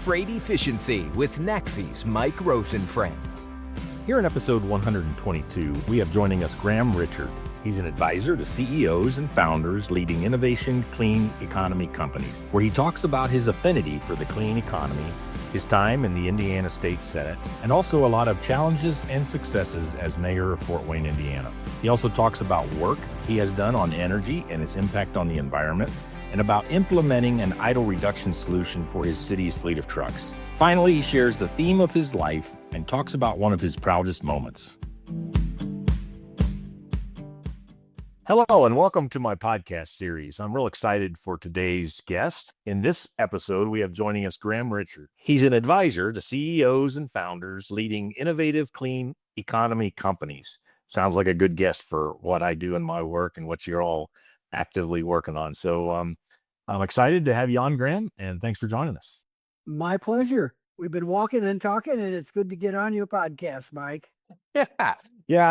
Trade Efficiency with NACFE's Mike Roth and Friends. Here in episode 122, we have joining us Graham Richard. He's an advisor to CEOs and founders leading innovation clean economy companies, where he talks about his affinity for the clean economy, his time in the Indiana State Senate, and also a lot of challenges and successes as mayor of Fort Wayne, Indiana. He also talks about work he has done on energy and its impact on the environment, and about implementing an idle reduction solution for his city's fleet of trucks. Finally, he shares the theme of his life and talks about one of his proudest moments. Hello, and welcome to my podcast series. I'm real excited for today's guest. In this episode, we have joining us Graham Richard. He's an advisor to CEOs and founders leading innovative clean economy companies. Sounds like a good guest for what I do in my work and what you're all actively working on. So I'm excited to have you on, Graham, and thanks for joining us. My pleasure. We've been walking and talking, and it's good to get on your podcast, Mike. Yeah. I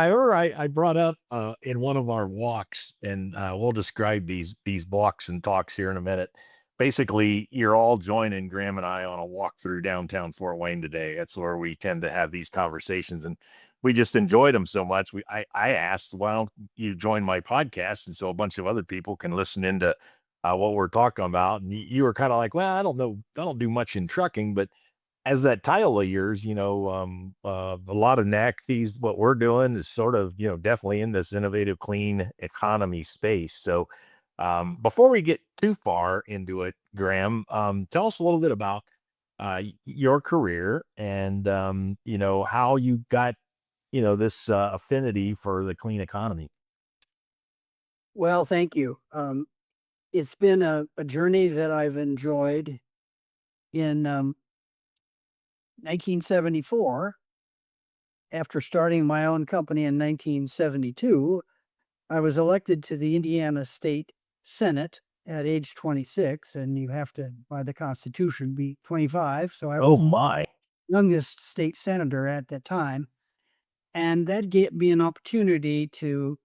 remember I brought up in one of our walks, and we'll describe these walks and talks here in a minute. Basically, you're all joining Graham and I on a walk through downtown Fort Wayne today. That's where we tend to have these conversations, and we just enjoyed them so much. I asked, why don't you join my podcast? And so a bunch of other people can listen into what we're talking about. And you were kind of like, well, I don't know, I don't do much in trucking, but as that title of yours, a lot of NACFE's, what we're doing is sort of, definitely in this innovative clean economy space. So before we get too far into it, Graham, tell us a little bit about your career and, how you got, this affinity for the clean economy. Well, thank you. It's been a journey that I've enjoyed. In 1974, after starting my own company in 1972, I was elected to the Indiana State Senate at age 26, and you have to, by the Constitution, be 25. So I was My. youngest state senator at that time. And that gave me an opportunity to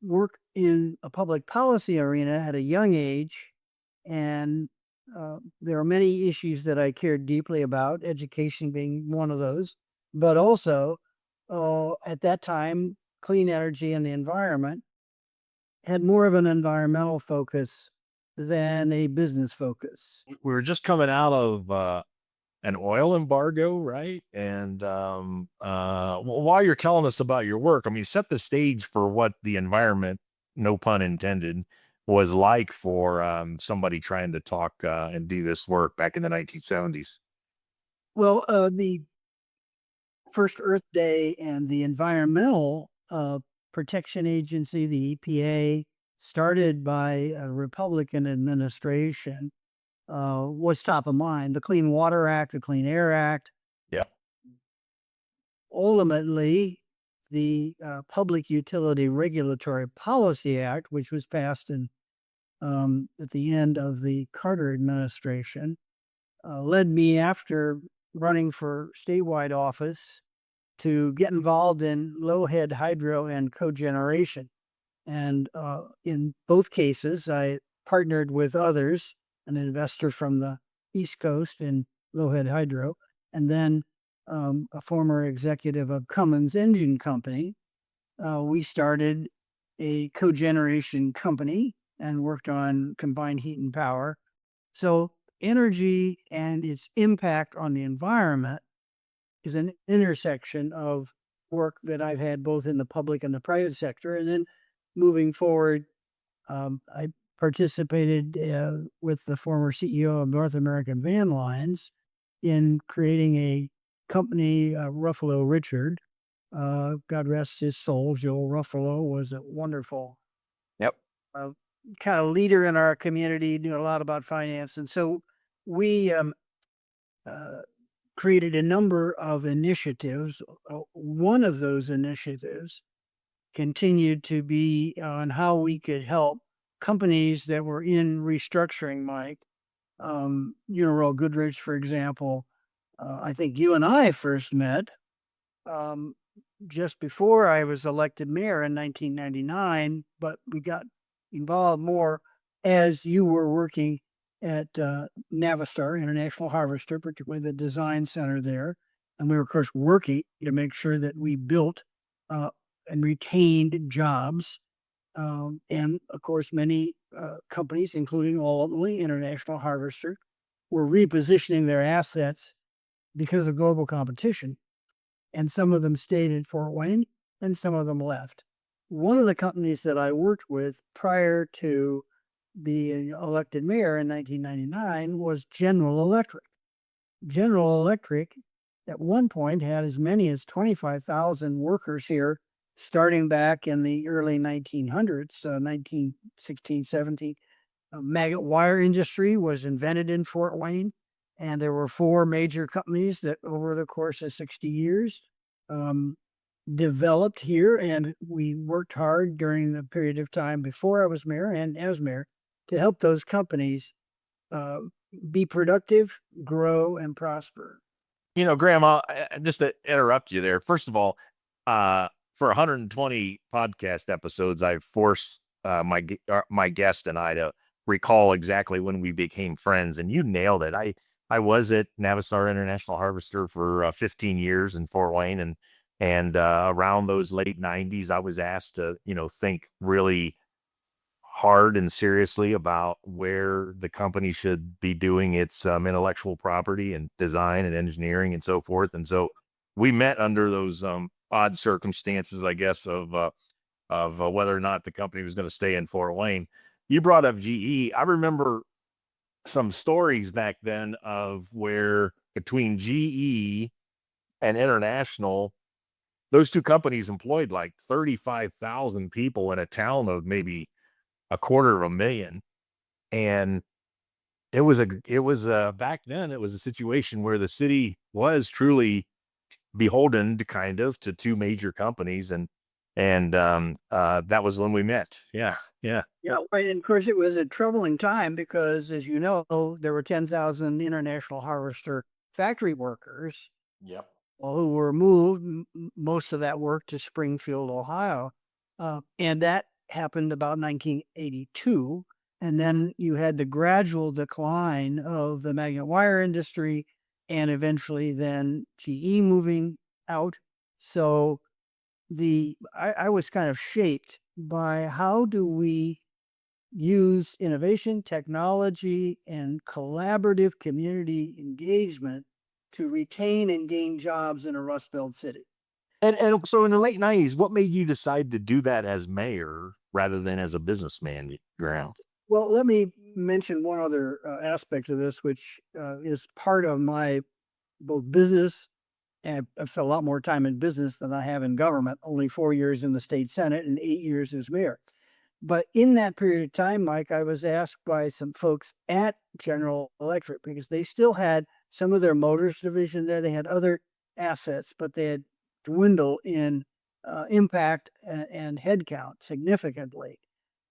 work in a public policy arena at a young age. And there are many issues that I cared deeply about, education being one of those. But also, at that time, clean energy and the environment had more of an environmental focus than a business focus. We were just coming out of an oil embargo, right? And while you're telling us about your work, I mean, set the stage for what the environment, no pun intended, was like for somebody trying to talk and do this work back in the 1970s. Well, the first Earth Day and the Environmental Protection Agency, the EPA, started by a Republican administration, was top of mind. The Clean Water Act, the Clean Air Act. Yeah. Ultimately, the Public Utility Regulatory Policy Act, which was passed at the end of the Carter administration, led me, after running for statewide office, to get involved in low-head hydro and cogeneration. And in both cases, I partnered with others, an investor from the East Coast in low-head hydro, and then a former executive of Cummins Engine Company. We started a cogeneration company and worked on combined heat and power. So energy and its impact on the environment is an intersection of work that I've had both in the public and the private sector. And then moving forward, I participated with the former CEO of North American Van Lines in creating a company, Ruffalo Richard. God rest his soul. Joe Ruffalo was a wonderful kind of leader in our community, knew a lot about finance. And so we created a number of initiatives. One of those initiatives continued to be on how we could help companies that were in restructuring, Mike. Uniroyal Goodrich, for example. I think you and I first met just before I was elected mayor in 1999, but we got involved more as you were working at Navistar, International Harvester, particularly the design center there. And we were, of course, working to make sure that we built and retained jobs. And of course, many companies, including ultimately International Harvester, were repositioning their assets because of global competition. And some of them stayed in Fort Wayne and some of them left. One of the companies that I worked with prior to being elected mayor in 1999 was General Electric. General Electric at one point had as many as 25,000 workers here, starting back in the early 1900s, 1916, 17. Magnet wire industry was invented in Fort Wayne, and there were 4 major companies that over the course of 60 years developed here, and we worked hard during the period of time before I was mayor and as mayor to help those companies be productive, grow, and prosper. Grandma, just to interrupt you there. First of all, for 120 podcast episodes, I've forced my guest and I to recall exactly when we became friends, and you nailed it. I was at Navistar International Harvester for 15 years in Fort Wayne, and around those late 90s, I was asked to think really hard and seriously about where the company should be doing its intellectual property and design and engineering and so forth. And so we met under those odd circumstances, I guess, of whether or not the company was going to stay in Fort Wayne. You brought up GE. I remember some stories back then of where between GE and International, those two companies employed like 35,000 people in a town of maybe 250,000. And it was back then, it was a situation where the city was truly beholden to kind of to 2 major companies. And that was when we met. Yeah. Yeah, right. And of course, it was a troubling time because, as you know, there were 10,000 International Harvester factory workers Yep. who were moved, most of that work to Springfield, Ohio. And that happened about 1982. And then you had the gradual decline of the magnet wire industry and eventually then GE moving out. So I was kind of shaped by how do we use innovation, technology, and collaborative community engagement to retain and gain jobs in a Rust Belt city. And so in the late 90s, what made you decide to do that as mayor rather than as a businessman, Graham? Well, let me mention one other aspect of this, which is part of my both business, and I've spent a lot more time in business than I have in government, only 4 years in the state Senate and 8 years as mayor. But in that period of time, Mike, I was asked by some folks at General Electric, because they still had some of their motors division there. They had other assets, but they had dwindled in impact and headcount significantly.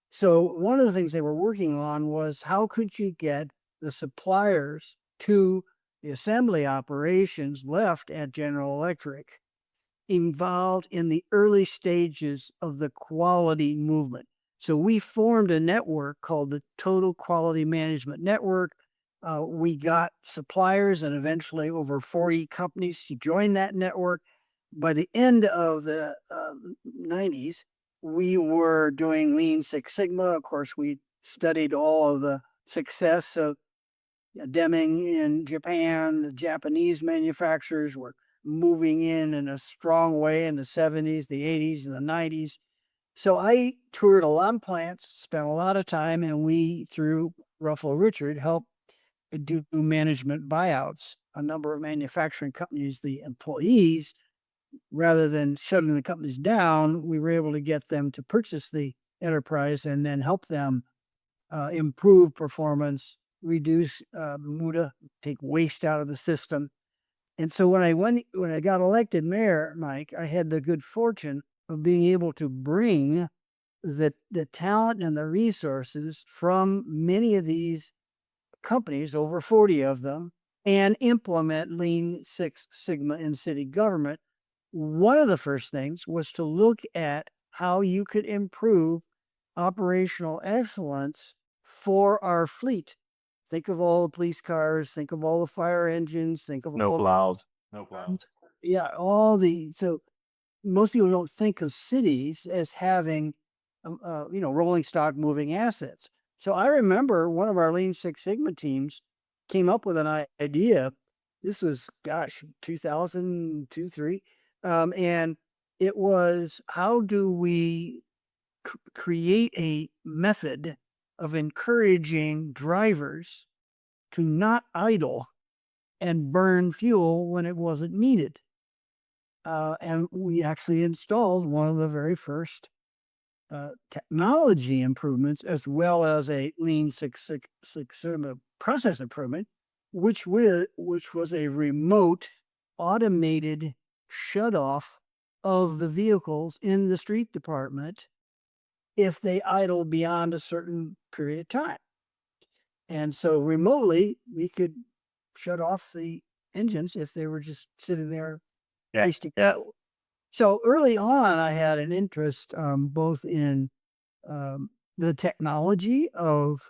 So one of the things they were working on was how could you get the suppliers to the assembly operations left at General Electric involved in the early stages of the quality movement. So we formed a network called the Total Quality Management Network. We got suppliers and eventually over 40 companies to join that network. By the end of the 90s, we were doing Lean Six Sigma. Of course, we studied all of the success of Deming in Japan. The Japanese manufacturers were moving in a strong way in the 70s, the 80s, and the 90s. So I toured a lot of plants, spent a lot of time, and we, through Ruffalo Richard, helped do management buyouts. A number of manufacturing companies, the employees, rather than shutting the companies down, we were able to get them to purchase the enterprise and then help them improve performance, reduce muda, take waste out of the system. And so when I got elected mayor, Mike, I had the good fortune of being able to bring the talent and the resources from many of these companies, over 40 of them, and implement Lean Six Sigma in city government. One of the first things was to look at how you could improve operational excellence for our fleet Think of all the police cars, think of all the fire engines, think of No all, clouds. No clouds. yeah, so most people don't think of cities as having, rolling stock moving assets. So I remember one of our Lean Six Sigma teams came up with an idea. This was, gosh, 2002, three. And it was, how do we create a method of encouraging drivers to not idle and burn fuel when it wasn't needed? And we actually installed one of the very first technology improvements, as well as a Lean Six Sigma process improvement, which was a remote automated shut off of the vehicles in the street department if they idle beyond a certain period of time. And so remotely, we could shut off the engines if they were just sitting there Yeah. wasting. Yeah. So early on, I had an interest both in the technology of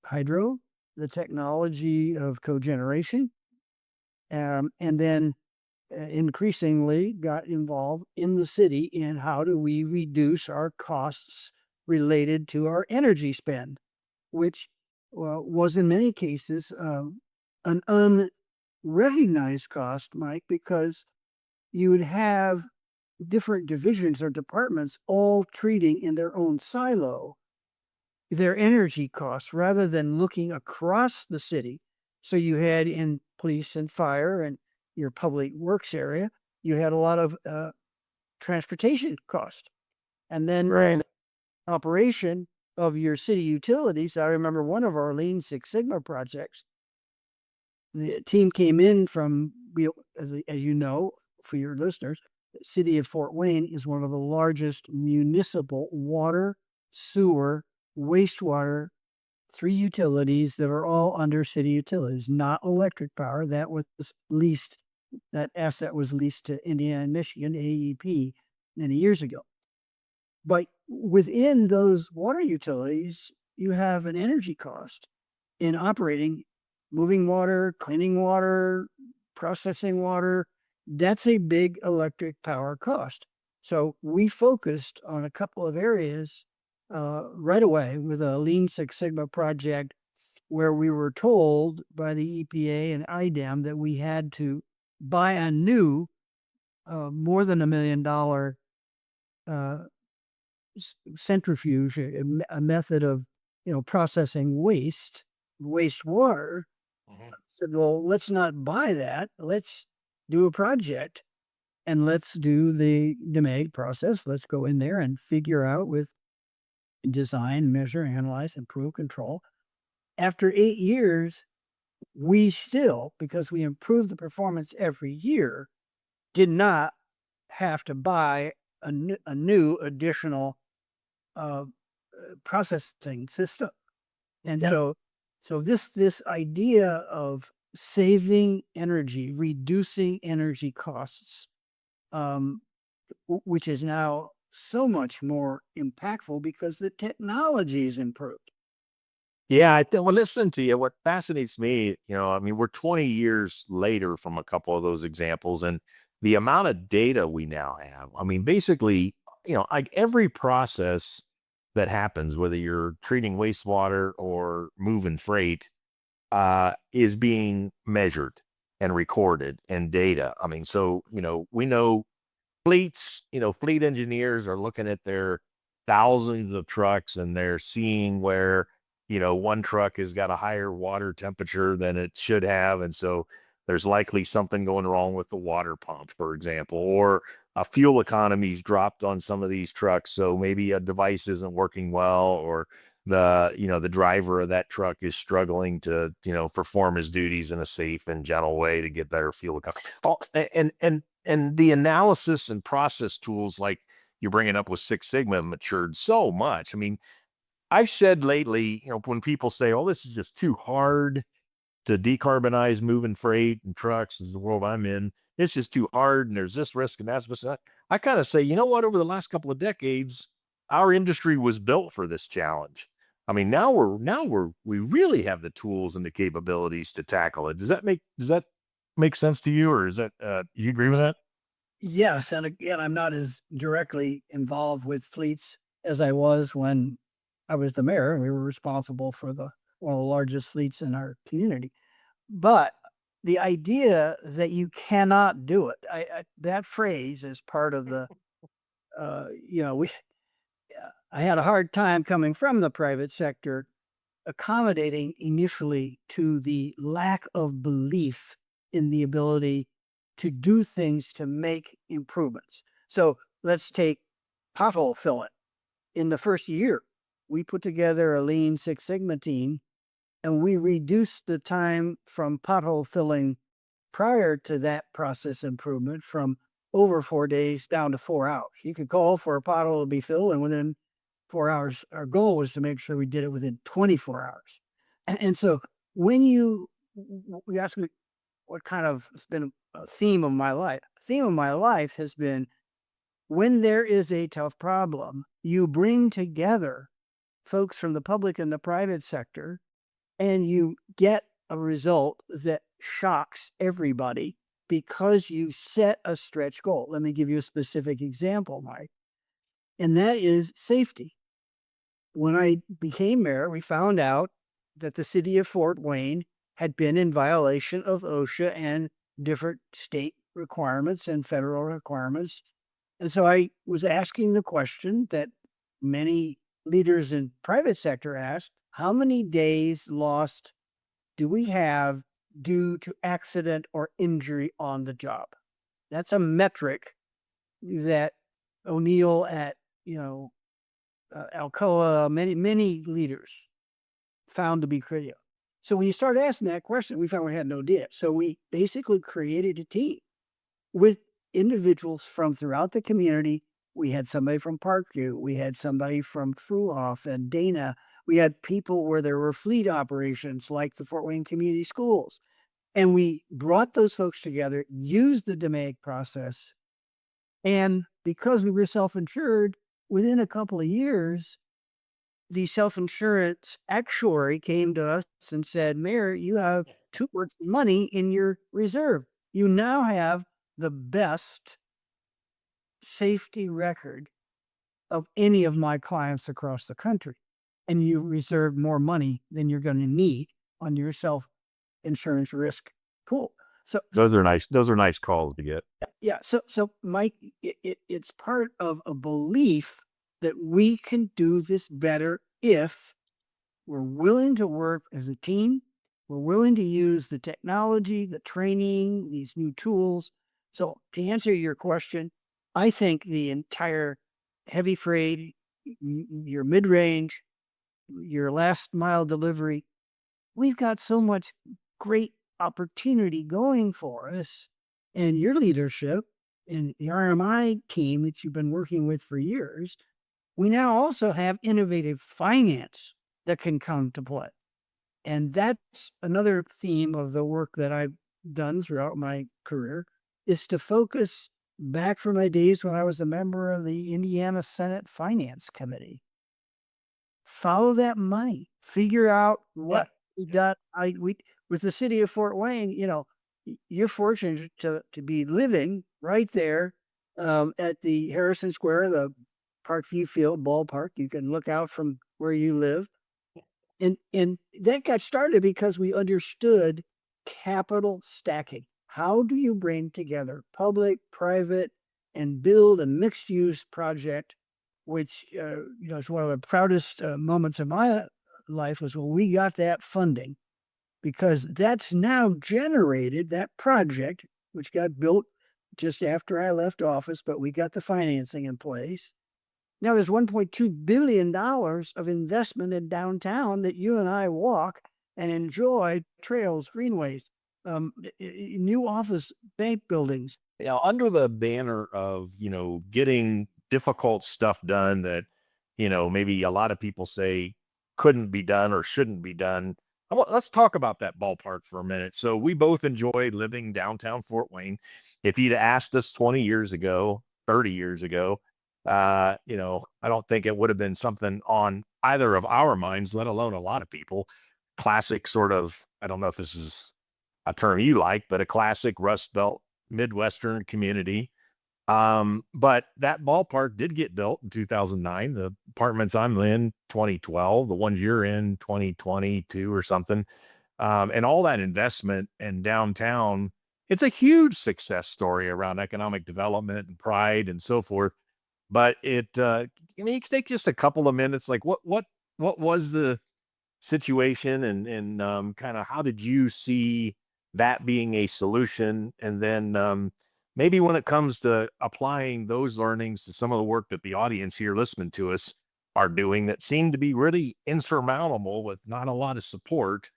hydro, the technology of cogeneration, and then increasingly got involved in the city in how do we reduce our costs related to our energy spend, which was in many cases an unrecognized cost, Mike, because you would have different divisions or departments all treating in their own silo their energy costs rather than looking across the city. So you had in police and fire and your public works area, you had a lot of transportation cost. And then Right. operation of your city utilities. I remember one of our Lean Six Sigma projects. The team came in from, as you know, for your listeners, the city of Fort Wayne is one of the largest municipal water, sewer, wastewater, three utilities that are all under city utilities, not electric power. That asset was leased to Indiana and Michigan, AEP, many years ago. But within those water utilities, you have an energy cost in operating, moving water, cleaning water, processing water. That's a big electric power cost. So we focused on a couple of areas right away with a Lean Six Sigma project where we were told by the EPA and IDEM that we had to buy a new, more than $1 million centrifuge, a method of processing wastewater. Said, well, let's not buy that. Let's do a project and let's do the DMAG process. Let's go in there and figure out with design, measure, analyze, improve, control. After 8 years, we still, because we improved the performance every year, did not have to buy a new additional processing system. And so this idea of saving energy, reducing energy costs, which is now so much more impactful because the technology is improved. Yeah, well, listen to you. What fascinates me, I mean, we're 20 years later from a couple of those examples, and the amount of data we now have. I mean, basically, like every process that happens, whether you're treating wastewater or moving freight, is being measured and recorded and data. I mean, so, we know fleet engineers are looking at their thousands of trucks and they're seeing where, one truck has got a higher water temperature than it should have. And so there's likely something going wrong with the water pump, for example, or a fuel economy's dropped on some of these trucks. So maybe a device isn't working well, or the driver of that truck is struggling to, perform his duties in a safe and gentle way to get better fuel economy. And the analysis and process tools like you're bringing up with Six Sigma matured so much. I mean, I've said lately, when people say, "Oh, this is just too hard to decarbonize moving freight and trucks," is the world I'm in. It's just too hard, and there's this risk and that's that. I kind of say, you know what? Over the last couple of decades, our industry was built for this challenge. I mean, we really have the tools and the capabilities to tackle it. Does that make sense to you, or is that you agree with that? Yes, and again, I'm not as directly involved with fleets as I was when I was the mayor, and we were responsible for the one of the largest fleets in our community. But the idea that you cannot do it, that phrase is part of the, we. I had a hard time coming from the private sector accommodating initially to the lack of belief in the ability to do things to make improvements. So let's take pothole filling. In the first year, we put together a Lean Six Sigma team and we reduced the time from pothole filling prior to that process improvement from over 4 days down to 4 hours. You could call for a pothole to be filled, and within 4 hours, our goal was to make sure we did it within 24 hours. And so when you ask me what kind of has been a theme of my life, theme of my life has been when there is a tough problem, you bring together folks from the public and the private sector and you get a result that shocks everybody because you set a stretch goal. Let me give you a specific example, Mike, and that is safety. When I became mayor, we found out that the city of Fort Wayne had been in violation of OSHA and different state requirements and federal requirements. And so I was asking the question that many leaders in private sector asked, how many days lost do we have due to accident or injury on the job? That's a metric that O'Neill at, Alcoa, many leaders found to be critical. So when you start asking that question, we found we had no data. So we basically created a team with individuals from throughout the community. We had somebody from Parkview. We had somebody from Fruhoff and Dana. We had people where there were fleet operations like the Fort Wayne Community Schools. And we brought those folks together, used the DMAIC process. And because we were self-insured, within a couple of years, the self-insurance actuary came to us and said, Mayor, you have too much money in your reserve. You now have the best safety record of any of my clients across the country. And you reserve more money than you're going to need on your self-insurance risk pool. So Those are nice. Those are nice calls to get. yeah, so Mike, it's part of a belief that we can do this better if we're willing to work as a team. We're willing to use the technology, the training, these new tools. So to answer your question, I think the entire heavy freight, your mid-range, your last mile delivery, we've got so much great opportunity going for us. And your leadership and the RMI team that you've been working with for years, we now also have innovative finance that can come to play. And that's another theme of the work that I've done throughout my career, is to focus back from my days when I was a member of the Indiana Senate Finance Committee. Follow that money, figure out what we got. With the city of Fort Wayne, you're fortunate to be living right there at the Harrison Square, the Parkview Field ballpark. You can look out from where you live. And that got started because we understood capital stacking. How do you bring together public, private, and build a mixed use project, which is one of the proudest moments of my life was when we got that funding, because that's now generated that project, which got built just after I left office, but we got the financing in place. Now there's $1.2 billion of investment in downtown that you and I walk and enjoy: trails, greenways, new office bank buildings. Under the banner of, getting difficult stuff done that, maybe a lot of people say couldn't be done or shouldn't be done. Let's talk about that ballpark for a minute. So we both enjoy living downtown Fort Wayne. If you'd asked us 20 years ago, 30 years ago, I don't think it would have been something on either of our minds, let alone a lot of people. Classic sort of, I don't know if this is a term you like, but a classic Rust Belt Midwestern community. But that ballpark did get built in 2009. The apartments I'm in 2012, the ones you're in 2022 or something. And all that investment in downtown, it's a huge success story around economic development and pride and so forth. But I mean, it take just a couple of minutes. Like what was the situation and kind of how did you see that being a solution? And then maybe when it comes to applying those learnings to some of the work that the audience here listening to us are doing that seem to be really insurmountable with not a lot of support,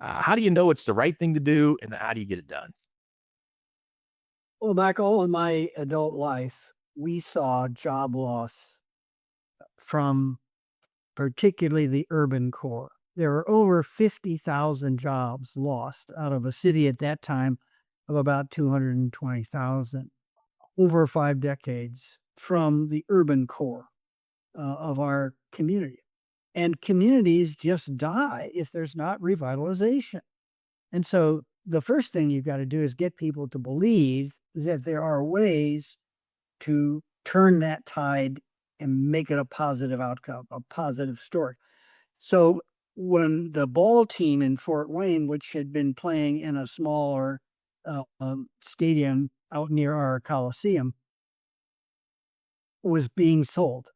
how do you know it's the right thing to do and how do you get it done? Well, back all in my adult life, we saw job loss from particularly the urban core. There were over 50,000 jobs lost out of a city at that time of about 220,000 over 5 decades from the urban core of our community. And communities just die if there's not revitalization. And so the first thing you've got to do is get people to believe that there are ways to turn that tide and make it a positive outcome, a positive story. So when the ball team in Fort Wayne, which had been playing in a smaller stadium out near our Coliseum, was being sold,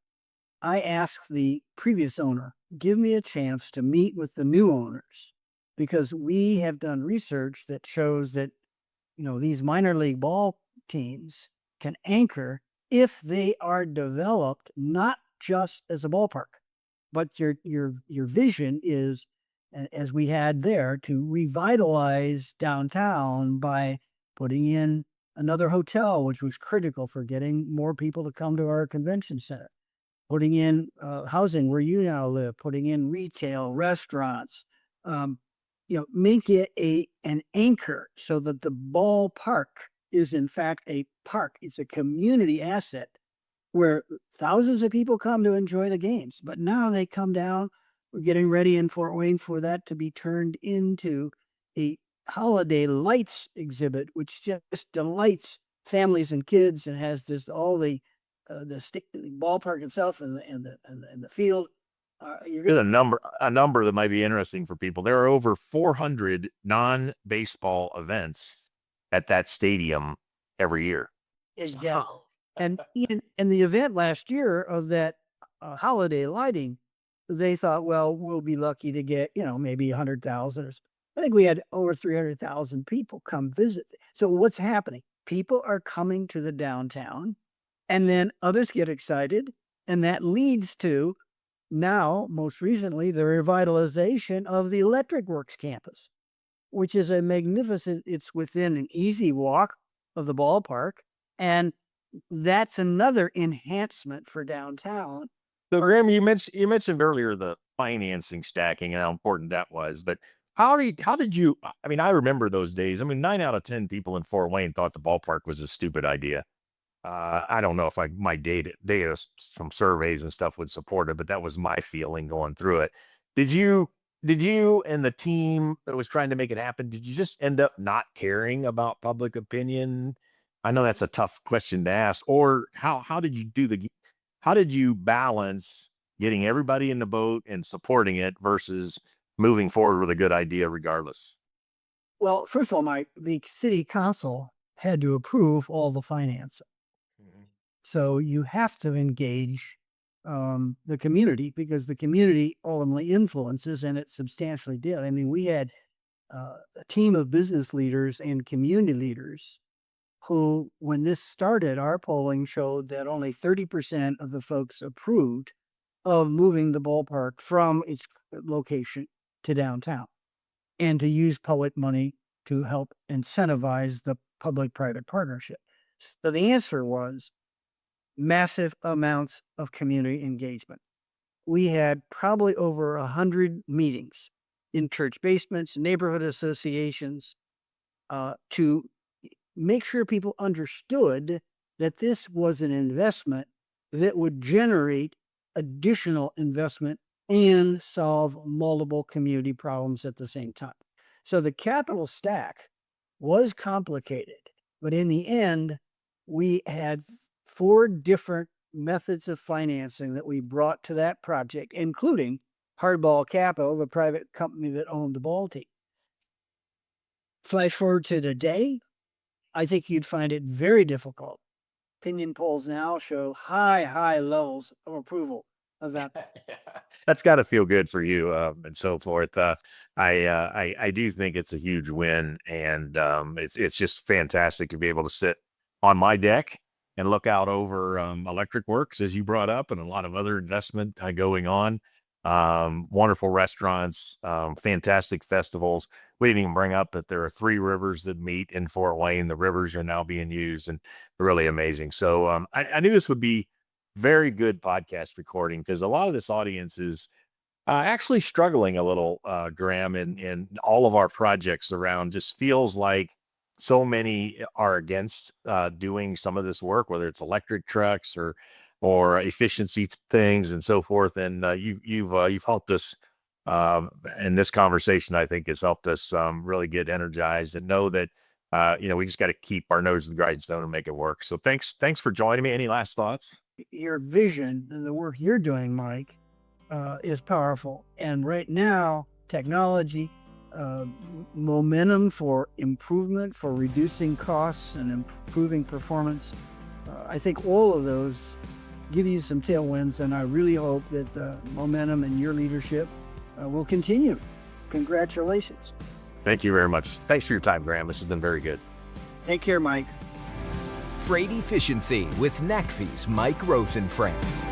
I asked the previous owner, give me a chance to meet with the new owners because we have done research that shows that, these minor league ball teams can anchor if they are developed not just as a ballpark, but your vision is, as we had there, to revitalize downtown by putting in another hotel, which was critical for getting more people to come to our convention center, putting in housing where you now live, putting in retail, restaurants, make it an anchor so that the ballpark is in fact a park. It's a community asset where thousands of people come to enjoy the games. But now they come down. We're getting ready in Fort Wayne for that to be turned into a holiday lights exhibit, which just delights families and kids and has this all the ballpark itself and the field. You're Here's gonna a number that might be interesting for people. There are over 400 non-baseball events at that stadium every year. exactly. And the event last year of that holiday lighting, they thought, well, we'll be lucky to get maybe 100,000. I think we had over 300,000 people come visit. So what's happening? People are coming to the downtown, and then others get excited, and that leads to now, most recently, the revitalization of the Electric Works campus, which is a magnificent, it's within an easy walk of the ballpark. And that's another enhancement for downtown. So Graham, you mentioned earlier the financing stacking and how important that was, but how did you? I mean, I remember those days. I mean, 9 out of 10 people in Fort Wayne thought the ballpark was a stupid idea. I don't know if my data, some surveys and stuff would support it, but that was my feeling going through it. Did you, did you and the team that was trying to make it happen, did you just end up not caring about public opinion? I know that's a tough question to ask. Or how did you how did you balance getting everybody in the boat and supporting it versus moving forward with a good idea regardless? Well, first of all, the city council had to approve all the financing. Mhm. So you have to engage the community because the community ultimately influences, and it substantially did. I mean, we had a team of business leaders and community leaders who, when this started, our polling showed that only 30% of the folks approved of moving the ballpark from its location to downtown and to use public money to help incentivize the public private partnership. So the answer was massive amounts of community engagement. We had probably over 100 meetings in church basements, neighborhood associations, to make sure people understood that this was an investment that would generate additional investment and solve multiple community problems at the same time. So the capital stack was complicated, but in the end, we had 4 different methods of financing that we brought to that project, including Hardball Capital, the private company that owned the ball team. Flash forward to today, I think you'd find it very difficult. Opinion polls now show high levels of approval of that. That's got to feel good for you, and so forth. I do think it's a huge win, and it's just fantastic to be able to sit on my deck and look out over electric works, as you brought up, and a lot of other investment going on. Wonderful restaurants, fantastic festivals. We didn't even bring up that there are 3 rivers that meet in Fort Wayne. The rivers are now being used, and really amazing. So I knew this would be very good podcast recording, because a lot of this audience is actually struggling a little, Graham, in all of our projects around. Just feels like so many are against doing some of this work, whether it's electric trucks or efficiency things and so forth. And you've helped us in this conversation. I think has helped us really get energized and know that we just got to keep our nose to the grindstone and make it work. So thanks for joining me. Any last thoughts? Your vision and the work you're doing, Mike, is powerful. And right now, technology, momentum for improvement, for reducing costs and improving performance, I think all of those give you some tailwinds. And I really hope that the momentum in your leadership will continue. Congratulations. Thank you very much. Thanks for your time, Graham. This has been very good. Take care, Mike. Freight Efficiency with NACFE's Mike Roth and Friends.